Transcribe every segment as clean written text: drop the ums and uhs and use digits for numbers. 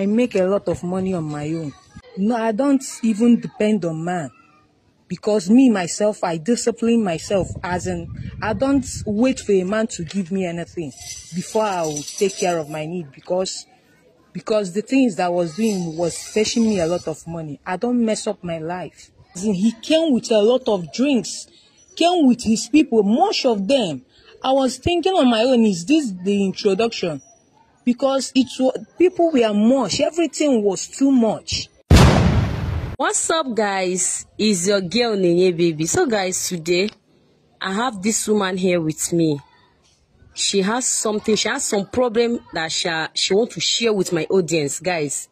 I make a lot of money on my own. No, I don't even depend on man. Because me, myself, I discipline myself, as in, I don't wait for a man to give me anything before I will take care of my need, because the things that I was doing was fetching me a lot of money. I don't mess up my life. As in, he came with a lot of drinks, came with his people, much of them. I was thinking on my own, is this the introduction? Because people were much, everything was too much. What's up, guys? It's your girl G0df0rbid. So guys, today I have this woman here with me. She has some problem that she wants to share with my audience. Guys,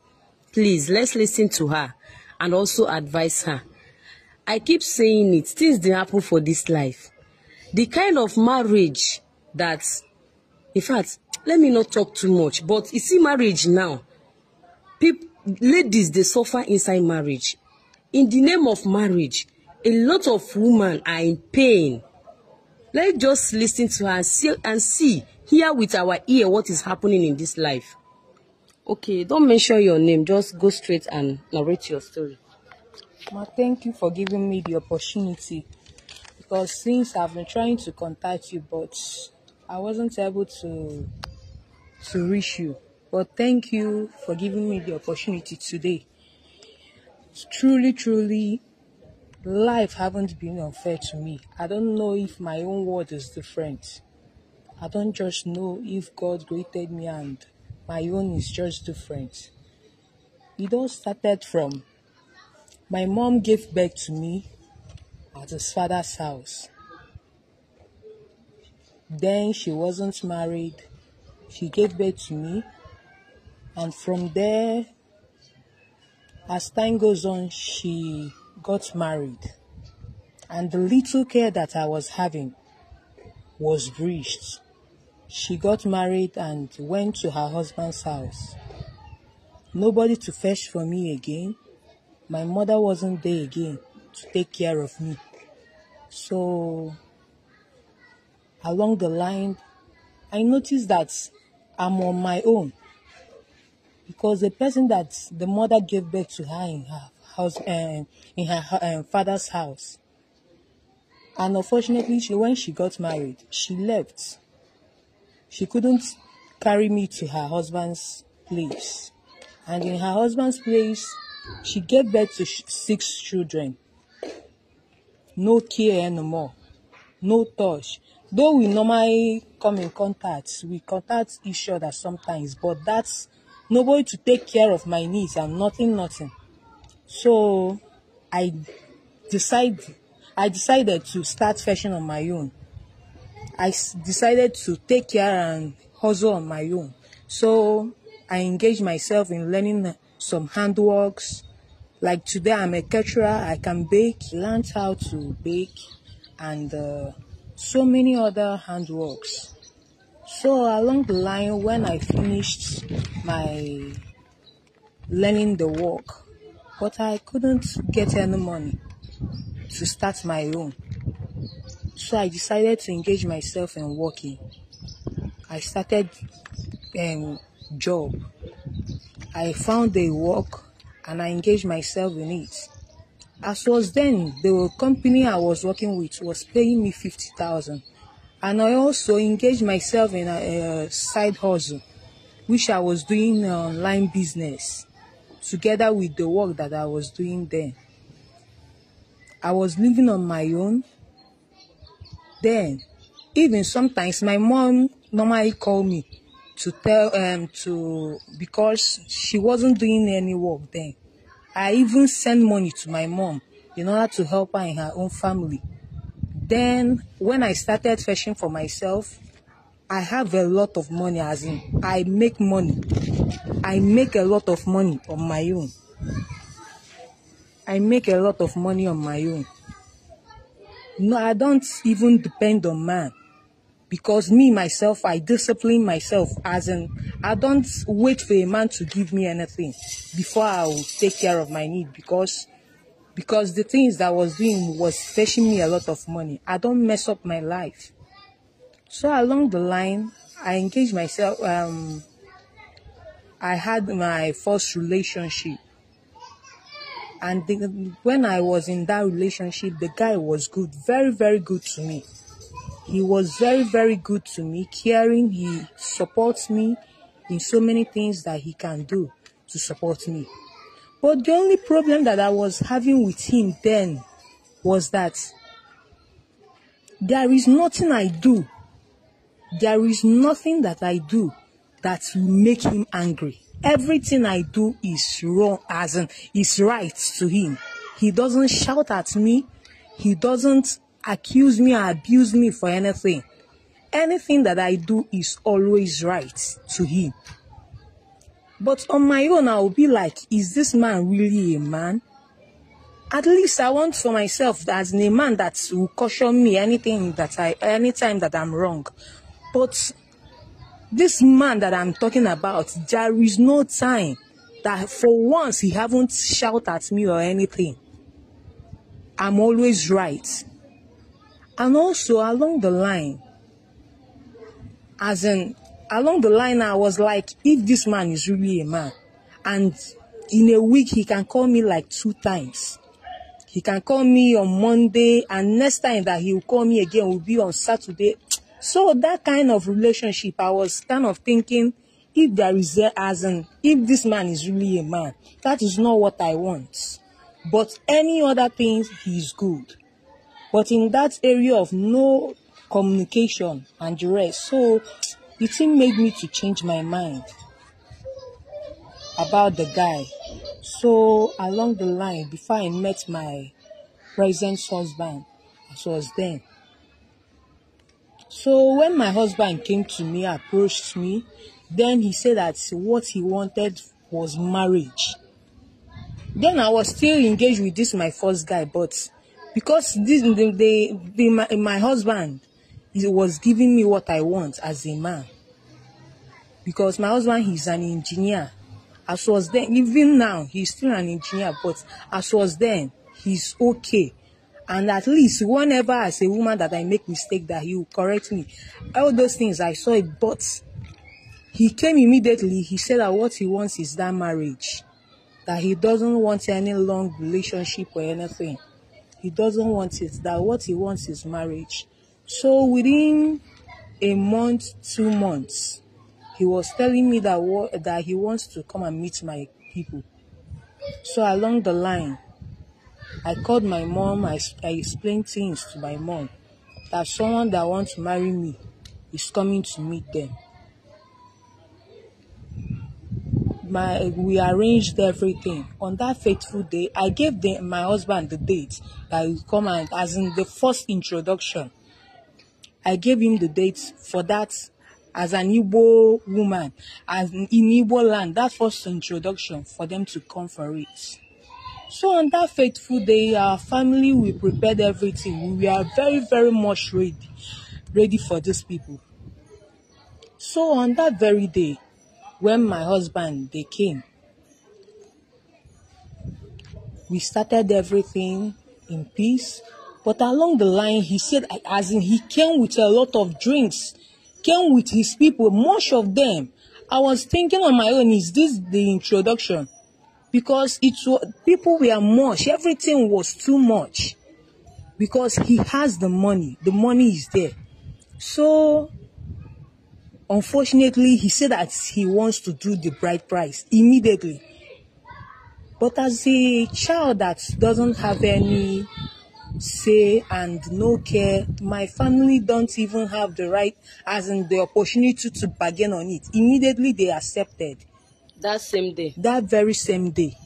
please, let's listen to her and also advise her. I keep saying it, things dey happen for this life. The kind of marriage that, in fact, let me not talk too much, but you see marriage now, ladies, they suffer inside marriage. In the name of marriage, a lot of women are in pain. Let's just listen to her and hear with our ear what is happening in this life. Okay, don't mention your name, just go straight and narrate your story. Ma, thank you for giving me the opportunity, because since I've been trying to contact you, but I wasn't able to reach you. But thank you for giving me the opportunity today. Truly, life haven't been unfair to me. I don't know if my own world is different. I don't just know if God created me and my own is just different. It all started from my mom gave birth to me at his father's house. Then she wasn't married. She gave birth to me, and from there, as time goes on, she got married, and the little care that I was having was breached. She got married and went to her husband's house. Nobody to fetch for me again. My mother wasn't there again to take care of me. So along the line, I noticed that I'm on my own, because the person that the mother gave birth to her in her house, in her father's house, and unfortunately, when she got married, she left. She couldn't carry me to her husband's place, and in her husband's place, she gave birth to 6 children. No care anymore, no touch. Though we normally come in contact, we contact each other sometimes, but that's nobody to take care of my needs and nothing. So I decided to start fetching on my own. I decided to take care and hustle on my own. So I engaged myself in learning some handworks. Like today, I'm a caterer. I can bake, learned how to bake, and so many other handworks. So along the line, when I finished my learning the work, but I couldn't get any money to start my own. So I decided to engage myself in working. I started job. I found a work and I engaged myself in it. As was then, the company I was working with was paying me 50,000. And I also engaged myself in a side hustle, which I was doing online business, together with the work that I was doing then. I was living on my own. Then, even sometimes my mom normally called me to because she wasn't doing any work then. I even sent money to my mom in order to help her in her own family. Then, when I started fetching for myself, I have a lot of money, as in, I make money. I make a lot of money on my own. I make a lot of money on my own. No, I don't even depend on man. Because me, myself, I discipline myself, as in, I don't wait for a man to give me anything before I will take care of my need, because the things that I was doing was fetching me a lot of money. I don't mess up my life. So along the line, I engaged myself, I had my first relationship. And when I was in that relationship, the guy was good, very, very good to me. He was very, very good to me, caring. He supports me in so many things that he can do to support me. But the only problem that I was having with him then was that there is nothing I do. There is nothing that I do that will make him angry. Everything I do is wrong, as in is right to him. He doesn't shout at me. He doesn't accuse me or abuse me for anything. Anything that I do is always right to him. But on my own, I'll be like, is this man really a man? At least I want for myself as a man that will caution me anytime that I'm wrong. But this man that I'm talking about, there is no time that for once he haven't shouted at me or anything. I'm always right. And also along the line, I was like, if this man is really a man, and in a week he can call me like 2 times. He can call me on Monday, and next time that he will call me again will be on Saturday. So that kind of relationship, I was kind of thinking, if this man is really a man, that is not what I want. But any other things, he's good. But in that area of no communication and the rest, so the thing made me to change my mind about the guy. So along the line, before I met my present husband, as was then. So when my husband came to me, approached me, then he said that what he wanted was marriage. Then I was still engaged with this my first guy, but because my husband was giving me what I want as a man. Because my husband, he's an engineer. As was then, even now, he's still an engineer, but as was then, he's okay. And at least whenever as a woman that I make mistake, that he will correct me. All those things, I saw it, but he came immediately. He said that what he wants is that marriage. That he doesn't want any long relationship or anything. He doesn't want it. That what he wants is marriage. So within a month, 2 months, he was telling me that he wants to come and meet my people. So along the line, I called my mom. I explained things to my mom that someone that wants to marry me is coming to meet them. We arranged everything. On that fateful day, I gave my husband the date that he will come, and as in the first introduction, I gave him the date for that. As an Igbo woman, as in Igbo land, that first introduction for them to come for it. So on that fateful day, our family, we prepared everything. We were very, very much ready for these people. So on that very day, when my husband, they came, we started everything in peace. But along the line, he said, as in he came with a lot of drinks, came with his people, much of them. I was thinking on my own, is this the introduction? Because people were much, everything was too much. Because he has the money is there. So, unfortunately, he said that he wants to do the bride price immediately. But as a child that doesn't have any say and no care, my family don't even have the right, as in the opportunity to bargain on it. Immediately they accepted. That same day. That very same day.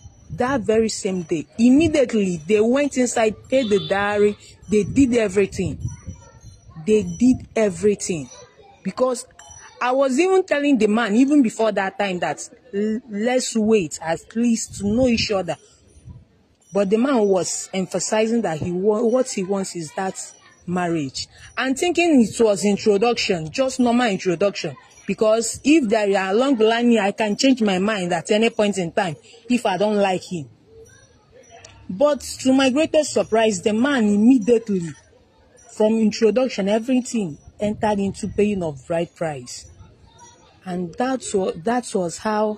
Immediately they went inside, paid the dowry, they did everything. Because I was even telling the man, even before that time, that let's wait at least to know each other. But the man was emphasizing that what he wants is that marriage. And thinking it was introduction, just normal introduction. Because if there are along the line, I can change my mind at any point in time if I don't like him. But to my greatest surprise, the man immediately, from introduction, everything entered into paying of bride price. And that was how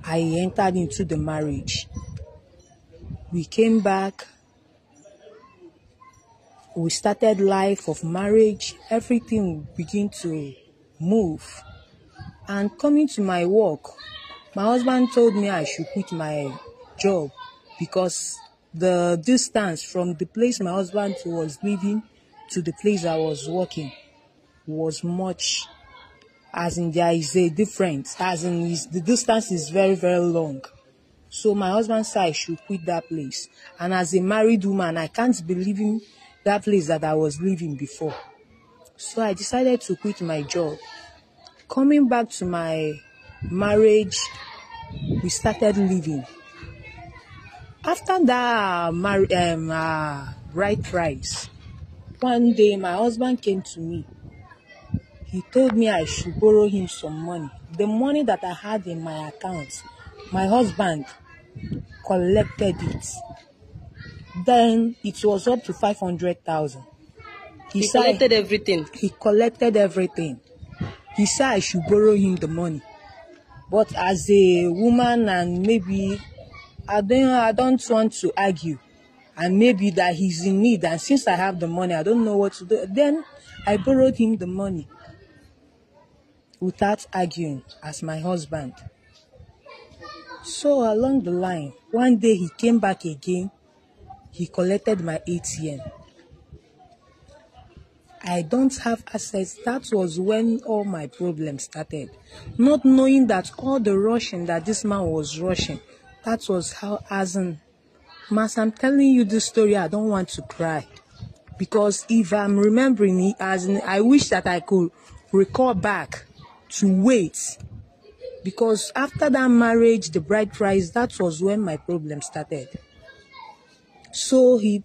I entered into the marriage. We came back. We started life of marriage. Everything began to move. And coming to my work, my husband told me I should quit my job because the distance from the place my husband was living to the place I was working was much. As in, there is a difference. As in, the distance is very, very long. So my husband said I should quit that place. And as a married woman, I can't be leaving that place that I was living before. So I decided to quit my job. Coming back to my marriage, we started living. After that bride price, one day my husband came to me. He told me I should borrow him some money. The money that I had in my account, my husband collected it. Then it was up to 500,000. He collected everything. He collected everything. He said I should borrow him the money. But as a woman, and maybe I don't want to argue, and maybe that he's in need, and since I have the money, I don't know what to do. Then I borrowed him the money without arguing as my husband. So along the line, one day he came back again. He collected my ATM. I don't have access. That was when all my problems started. Not knowing that all the rushing that this man was rushing, that was how, as I'm telling you this story, I don't want to cry. Because if I'm remembering it, I wish that I could recall back to wait. Because after that marriage, the bride price, that was when my problem started. So he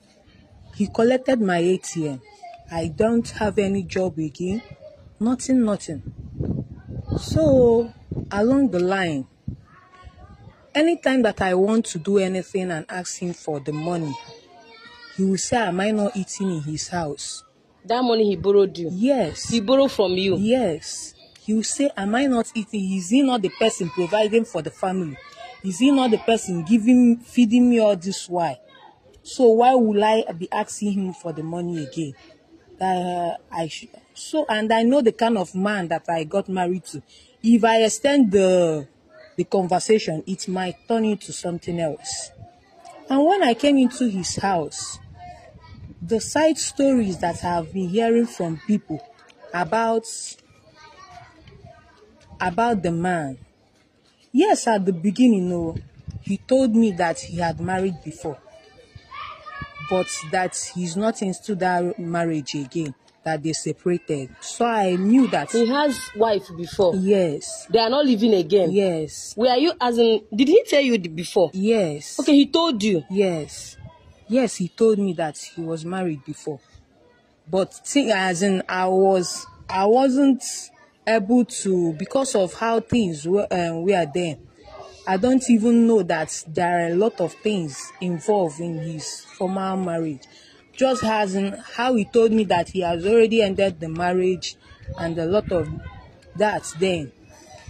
collected my ATM. I don't have any job again. Nothing. So along the line, anytime that I want to do anything and ask him for the money, he will say, am I not eating in his house? That money he borrowed you? Yes. He borrowed from you? Yes. He will say, am I not eating? Is he not the person providing for the family? Is he not the person feeding me all this while? So why will I be asking him for the money again? And I know the kind of man that I got married to. If I extend the conversation, it might turn into something else. And when I came into his house, the side stories that I've been hearing from people about the man. Yes, at the beginning, he told me that he had married before, but that he's not into that marriage again, that they separated. So I knew that he has wife before. Yes. They are not living again. Yes. Where are you? Did he tell you before? Yes. Okay, he told you. Yes. Yes, he told me that he was married before. But I wasn't able to, because of how things were then. I don't even know that there are a lot of things involved in his former marriage. Just how he told me that he has already ended the marriage and a lot of that then.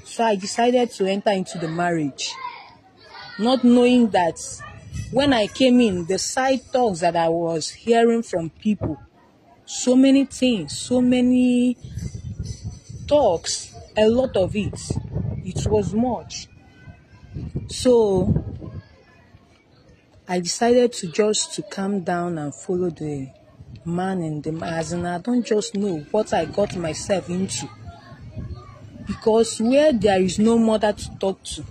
So I decided to enter into the marriage, not knowing that when I came in, the side talks that I was hearing from people, so many things, so many talks, a lot of it was much. So I decided to calm down and follow the man in the I don't just know what I got myself into. Because where there is no mother to talk to,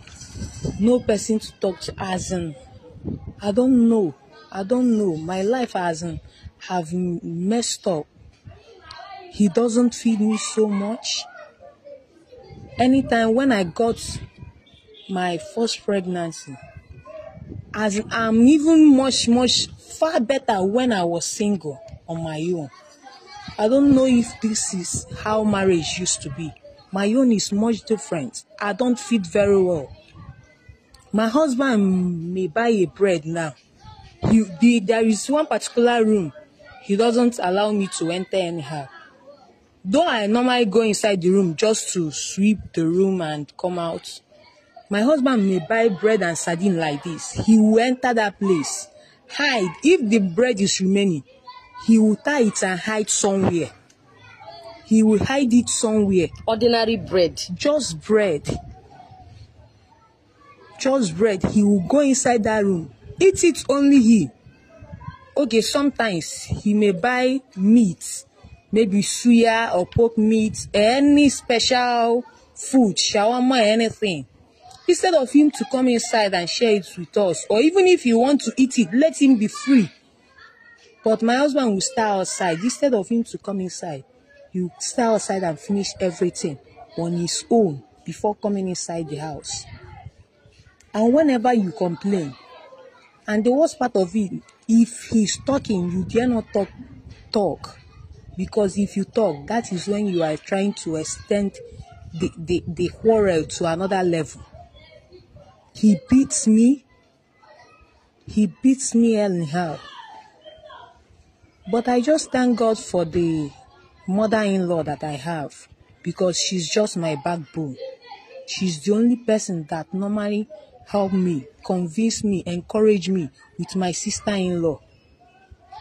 no person to talk to, I don't know. My life have messed up. He doesn't feed me so much. Anytime when I got my first pregnancy, I'm even much far better when I was single on my own. I don't know if this is how marriage used to be. My own is much different. I don't feed very well. My husband may buy a bread now. There is one particular room he doesn't allow me to enter anyhow. Though I normally go inside the room just to sweep the room and come out, My husband may buy bread and sardine like this. He will enter that place, hide. If the bread is remaining, he will tie it and hide somewhere. He will hide it somewhere. Ordinary bread. Just bread. Just bread. He will go inside that room. Eat it only he. Okay, sometimes he may buy meat, maybe suya or pork meat, any special food, shawarma, anything. Instead of him to come inside and share it with us, or even if you want to eat it, let him be free. But my husband will stay outside. Instead of him to come inside, he will stay outside and finish everything on his own before coming inside the house. And whenever you complain, and the worst part of it, if he's talking, you dare not talk. Because if you talk, that is when you are trying to extend the quarrel to another level. He beats me. He beats me anyhow. But I just thank God for the mother-in-law that I have, because she's just my backbone. She's the only person that normally help me, convince me, encourage me with my sister-in-law.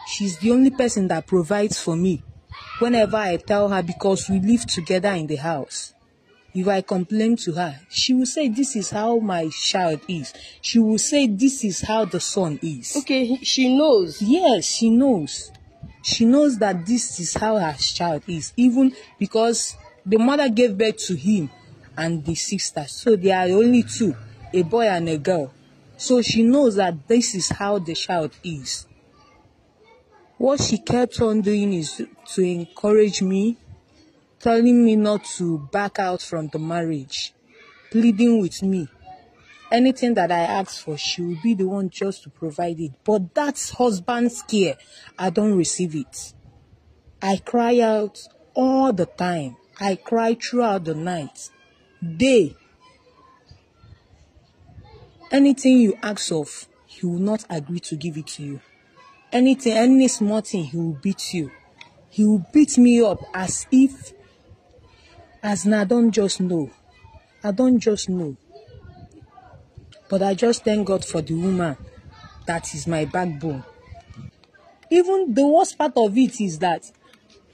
She's the only person that provides for me whenever I tell her, because we live together in the house. If I complain to her, she will say, this is how my child is. She will say, this is how the son is. Okay, she knows. Yes, she knows. She knows that this is how her child is. Even because the mother gave birth to him and the sister. So there are only two, a boy and a girl. So she knows that this is how the child is. What she kept on doing is to encourage me, telling me not to back out from the marriage, pleading with me. Anything that I ask for, she will be the one just to provide it. But that's husband's care. I don't receive it. I cry out all the time. I cry throughout the night, day. Anything you ask of, he will not agree to give it to you. Anything, any small thing, he will beat you. He will beat me up as if, I don't just know. I don't just know. But I just thank God for the woman that is my backbone. Even the worst part of it is that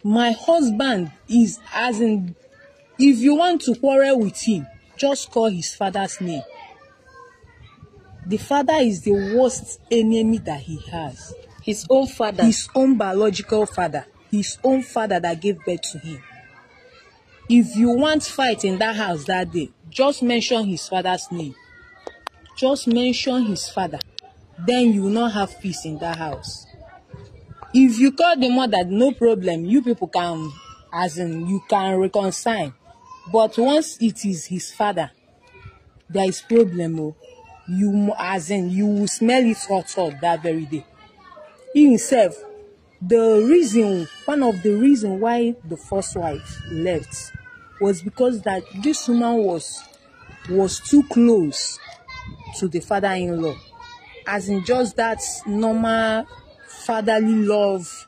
my husband is, as in, if you want to quarrel with him, just call his father's name. The father is the worst enemy that he has. His own father. His own biological father. His own father that gave birth to him. If you want fight in that house that day, just mention his father's name. Just mention his father. Then you will not have peace in that house. If you call the mother, no problem. You people can, as in, you can reconcile. But once it is his father, there is problem. Oh. You, as in, you will smell it hot that very day. He himself, one of the reasons why the first wife left was because that this woman was too close to the father-in-law, as in just that normal fatherly love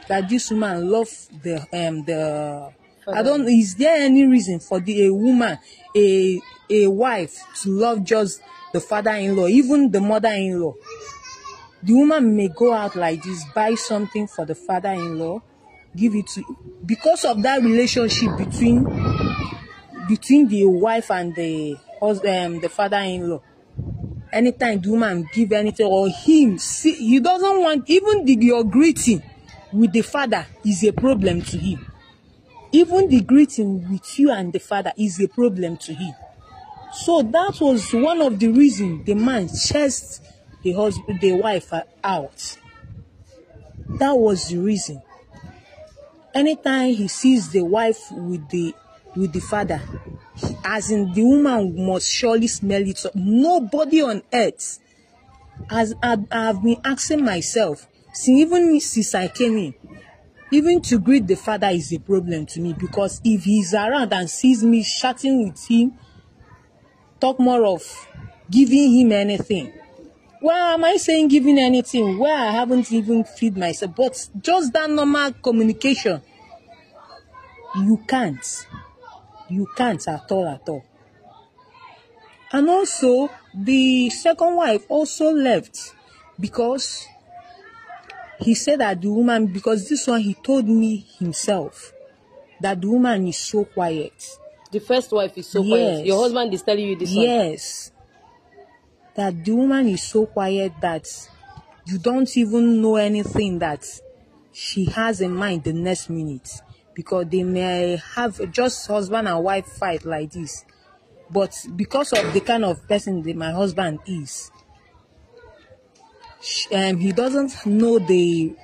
that this woman loved the I don't. Is there any reason for a woman, a wife, to love just the father-in-law, even the mother-in-law? The woman may go out like this, buy something for the father-in-law, give it to, because of that relationship between the wife and the father-in-law. Anytime the woman give anything, or him, see, he doesn't want, even your greeting with the father is a problem to him. Even the greeting with you and the father is a problem to him. So that was one of the reasons the man chased the wife out. That was the reason. Anytime he sees the wife with the father, as in, the woman must surely smell it. So nobody on earth, as I've been asking myself, since I came in, even to greet the father is a problem to me, because if he's around and sees me chatting with him, talk more of giving him anything. Why am I saying giving anything where I haven't even feed myself? But just that normal communication, you can't at all. And also, the second wife also left because he said that the woman, because this one he told me himself, that the woman is so quiet. The first wife is so quiet. Your husband is telling you this one? Yes. That the woman is so quiet that you don't even know anything that she has in mind the next minute. Because they may have just husband and wife fight like this. But because of the kind of person that my husband is, he doesn't know the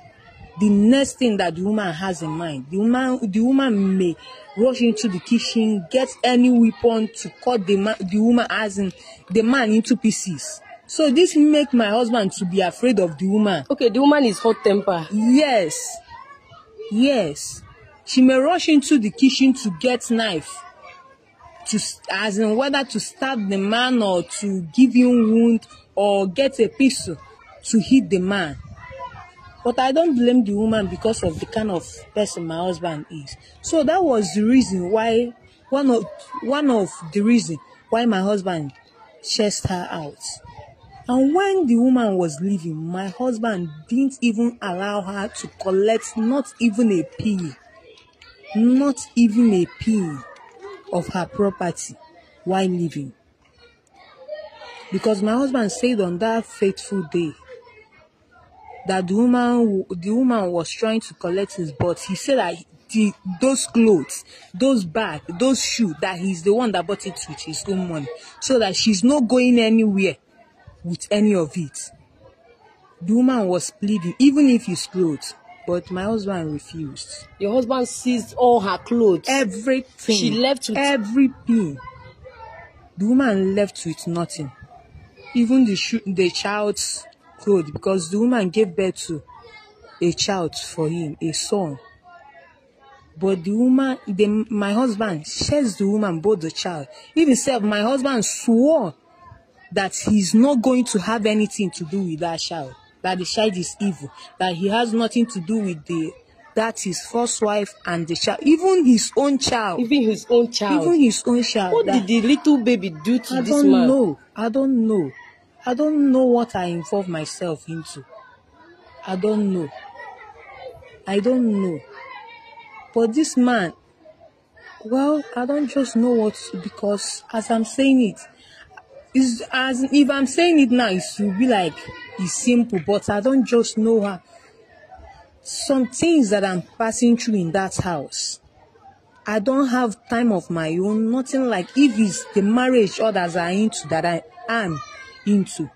next thing that the woman has in mind. The woman may rush into the kitchen, get any weapon to cut the woman, as in the man, into pieces. So this make my husband to be afraid of the woman. Okay, the woman is hot temper. Yes. She may rush into the kitchen to get knife, as in whether to stab the man or to give him wound or get a pistol to hit the man. But I don't blame the woman because of the kind of person my husband is. So that was the reason why, one of the reason why my husband chased her out. And when the woman was leaving, my husband didn't even allow her to collect not even a penny of her property while leaving. Because my husband said on that fateful day that the woman was trying to collect his, but he said that those clothes, those bags, those shoes, that he's the one that bought it with his own money, so that she's not going anywhere with any of it. The woman was pleading, even if it's clothes, but my husband refused. Your husband seized all her clothes? Everything. She left with everything. The woman left with nothing. Even the child's clothes, because the woman gave birth to a child for him, a son. But the woman, my husband shares the woman both the child. Even said my husband swore that he's not going to have anything to do with that child, that the child is evil, that he has nothing to do with that his first wife and the child, even his own child. Even his own child. What did the little baby do to this man? I don't know what I involve myself into. I don't know. But this man, well, I don't just know what to, because as I'm saying it, as if I'm saying it now, it will be like it's simple, but I don't just know how. Some things that I'm passing through in that house, I don't have time of my own. Nothing like if it's the marriage others are into that I am into.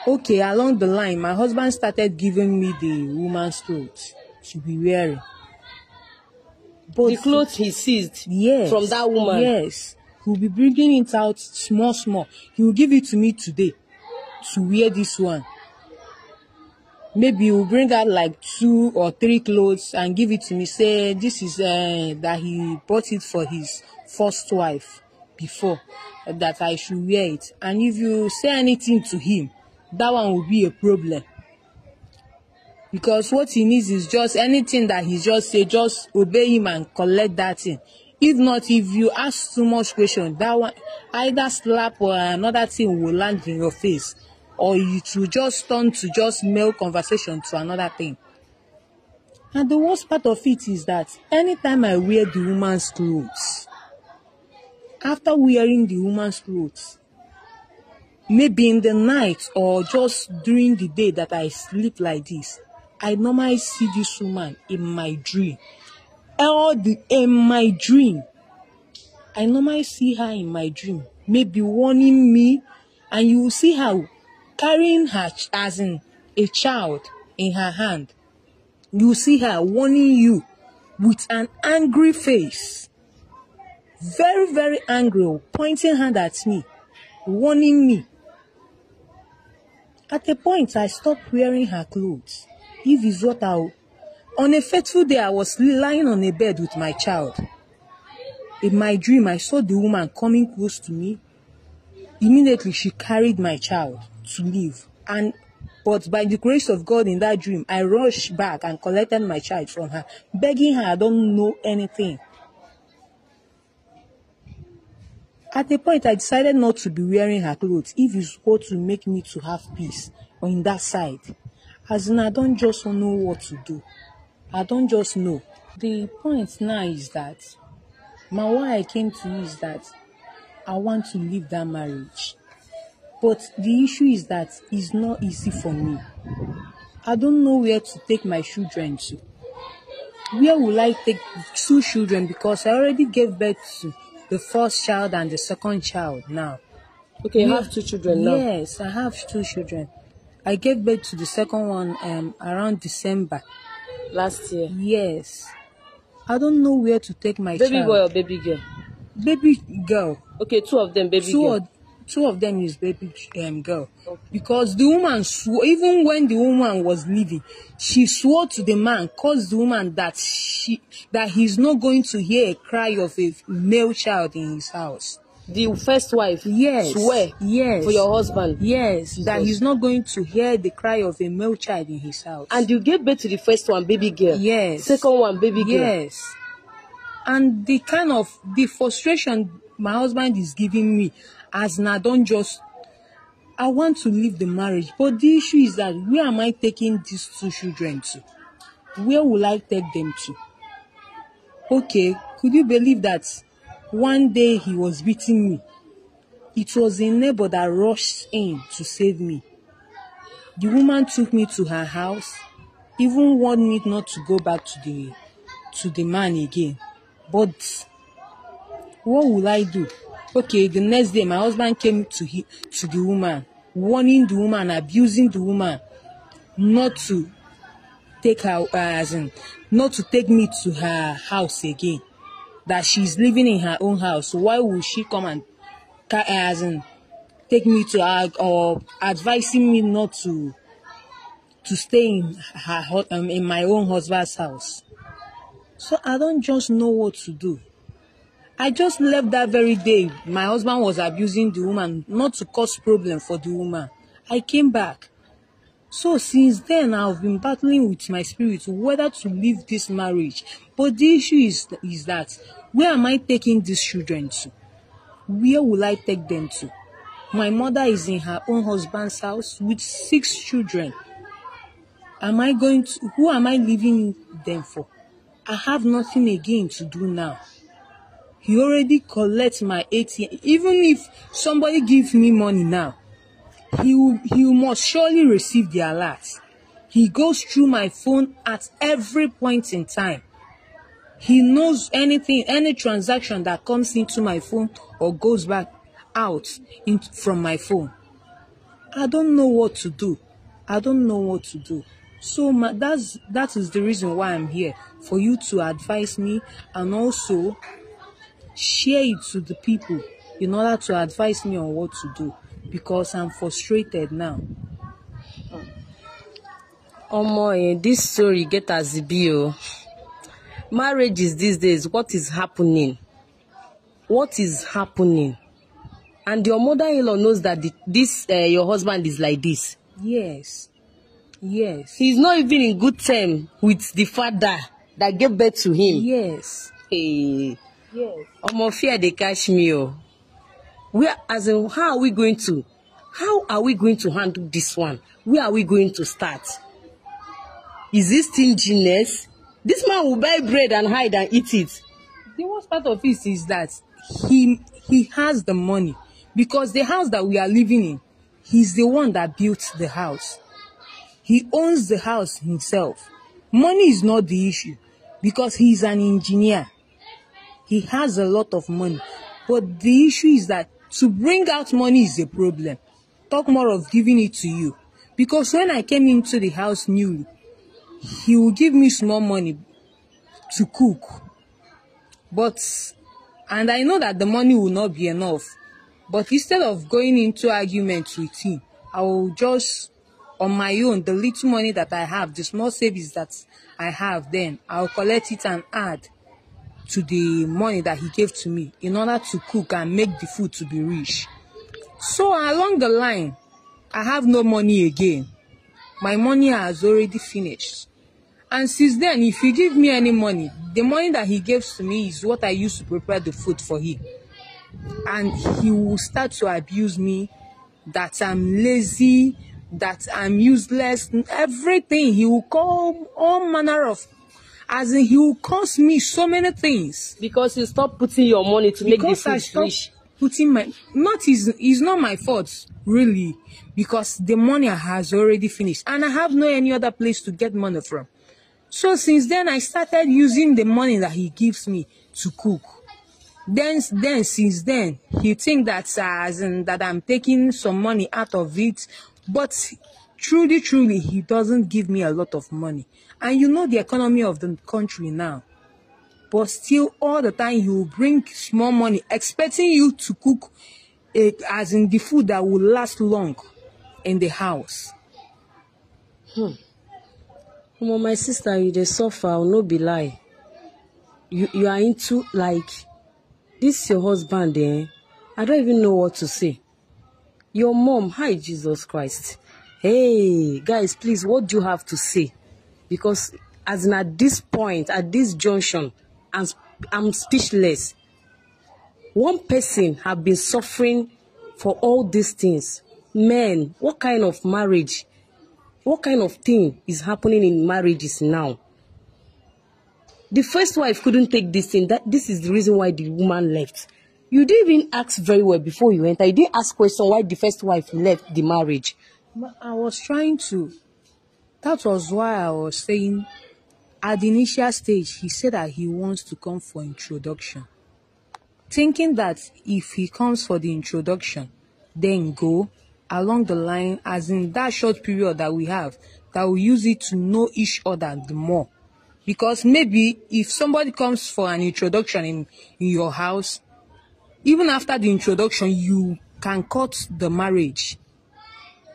Okay, along the line, my husband started giving me the woman's clothes to be wearing. But the clothes he seized, yes, from that woman? Yes. He'll be bringing it out small. He will give it to me today to wear this one. Maybe he'll bring out like 2 or 3 clothes and give it to me. Say this is that he bought it for his first wife before, that I should wear it. And if you say anything to him, that one will be a problem. Because what he needs is just anything that he just say, just obey him and collect that thing. If not, if you ask too much question, that one either slap or another thing will land in your face, or it will just turn to just male conversation to another thing. And the worst part of it is that anytime I wear the woman's clothes, after wearing the woman's clothes, maybe in the night or just during the day that I sleep like this, I normally see this woman in my dream. In my dream, I normally see her in my dream, maybe warning me, and you will see her carrying her as in a child in her hand. You will see her warning you with an angry face, very, very angry, pointing hand at me, warning me. At a point, I stopped wearing her clothes. If it's what on a fateful day, I was lying on a bed with my child. In my dream, I saw the woman coming close to me. Immediately, she carried my child to leave. But by the grace of God in that dream, I rushed back and collected my child from her, begging her, I don't know anything. At the point, I decided not to be wearing her clothes if it's what to make me to have peace on that side. As in, I don't just know what to do. I don't just know. The point now is that why I came to you is that I want to leave that marriage. But the issue is that it's not easy for me. I don't know where to take my children to. Where will I take 2 children? Because I already gave birth to the first child and the second child now. Okay, you have 2 children now? Yes, I have 2 children. I gave birth to the second one around December. Last year? Yes. I don't know where to take my child. Baby boy or baby girl? Baby girl. Okay, 2 of them baby girl. 2 of them is baby girl. Okay. Because the woman swore, even when the woman was leaving, she swore to the man, caused the woman that he's not going to hear a cry of a male child in his house. The first wife? Yes. Swear? Yes. For your husband? Yes. Jesus. That he's not going to hear the cry of a male child in his house. And you gave birth to the first one, baby girl? Yes. Second one, baby girl? Yes. And the frustration my husband is giving me, as I want to leave the marriage. But the issue is that where am I taking these 2 children to? Where will I take them to? Okay, could you believe that one day he was beating me? It was a neighbor that rushed in to save me. The woman took me to her house, even warned me not to go back to the man again. But what will I do? Okay, the next day my husband came to the woman, warning the woman, abusing the woman, not to take her, not to take me to her house again. That she's living in her own house. Why would she come and take me to her, or advising me not to stay in my own husband's house? So I don't just know what to do. I just left that very day. My husband was abusing the woman, not to cause problem for the woman. I came back. So since then, I've been battling with my spirit whether to leave this marriage. But the issue is that, where am I taking these children to? Where will I take them to? My mother is in her own husband's house with 6 children. Who am I leaving them for? I have nothing again to do now. He already collects my ATM. Even if somebody gives me money now, he must surely receive the alert. He goes through my phone at every point in time. He knows anything, any transaction that comes into my phone or goes back out from my phone. I don't know what to do. So that is the reason why I'm here, for you to advise me and also share it to the people in order to advise me on what to do, because I'm frustrated now. This story get as the bill. Marriages these days, what is happening? And your mother-in-law knows that your husband is like this. Yes. He's not even in good terms with the father that gave birth to him. Yes. Hey. Yes. Fear they catch me. How are we going to handle this one? Where are we going to start? Is this stinginess? This man will buy bread and hide and eat it. The worst part of it is that he has the money, because the house that we are living in, he's the one that built the house. He owns the house himself. Money is not the issue, because he's an engineer. He has a lot of money. But the issue is that to bring out money is a problem. Talk more of giving it to you. Because when I came into the house newly, he will give me small money to cook. And I know that the money will not be enough. But instead of going into arguments with him, I will just, on my own, the little money that I have, the small savings that I have, then I'll collect it and add to the money that he gave to me in order to cook and make the food to be rich. So along the line, I have no money again. My money has already finished. And since then, if you give me any money, the money that he gives to me is what I use to prepare the food for him. and he will start to abuse me, that I'm lazy, that I'm useless, everything. He will call all manner of, as in he will cost me so many things. Because you stop putting your money to make the food rich. Putting my, not is, it's not my fault really, because the money has already finished and I have no any other place to get money from. So since then I started using the money that he gives me to cook. Then since then he think that as in that I'm taking some money out of it, but truly he doesn't give me a lot of money. And you know the economy of the country now. But still, all the time he will bring small money, expecting you to cook as in the food that will last long in the house. My sister, you dey suffer, I will not be lie. You are into like this your husband, eh? I don't even know what to say. Your mom, hi Jesus Christ. Hey guys, please, what do you have to say? Because as in at this point, at this junction, I'm speechless. One person have been suffering for all these things. Man, what kind of marriage? What kind of thing is happening in marriages now? The first wife couldn't take this thing. This is the reason why the woman left. You didn't even ask very well before you enter. You didn't ask question why the first wife left the marriage. But I was trying to. That was why I was saying, at the initial stage, he said that he wants to come for introduction. Thinking that if he comes for the introduction, then go along the line, as in that short period that we have, that we use it to know each other the more. Because maybe if somebody comes for an introduction in your house, even after the introduction, you can cut the marriage.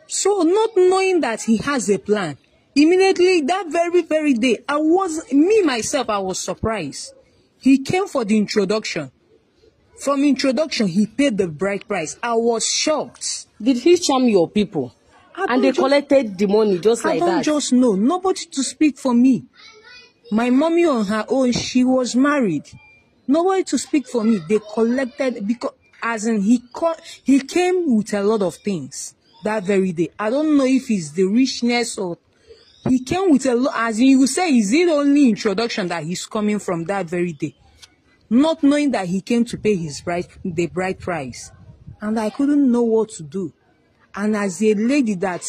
So not knowing that he has a plan, immediately that very day, I was surprised. He came for the introduction. From introduction, he paid the bride price. I was shocked. Did he charm your people? And they collected the money just like that? I don't just know. Nobody to speak for me. My mommy on her own, she was married. Nobody to speak for me. They collected, because as in he came with a lot of things that very day. I don't know if it's the richness or he came with a lot. As in you say, is it only introduction that he's coming from that very day? Not knowing that he came to pay the bride price. And I couldn't know what to do. And as a lady that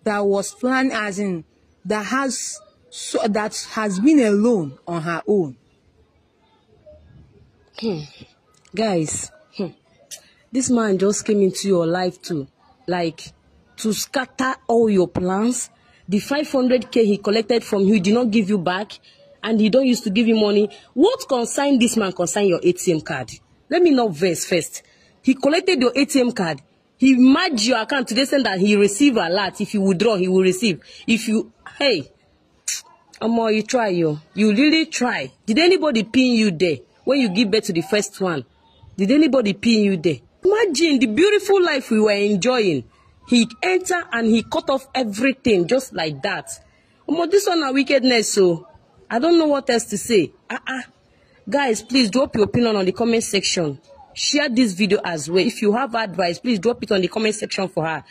was planned, as in that has been alone on her own. Guys, this man just came into your life to scatter all your plans. The 500K he collected from you, he did not give you back, and he don't used to give you money. What concern this man concern your ATM card? Let me know verse first. He collected your ATM card. He merged your account today, saying that he receive a lot. If you withdraw, he will receive. If you, hey, Amo, you try, you really try. Did anybody pin you there when you give birth to the first one? Did anybody pin you there? Imagine the beautiful life we were enjoying. He entered and he cut off everything just like that. Amo, this one a wickedness, so I don't know what else to say. Guys, please drop your opinion on the comment section. Share this video as well. If you have advice, please drop it on the comment section for her.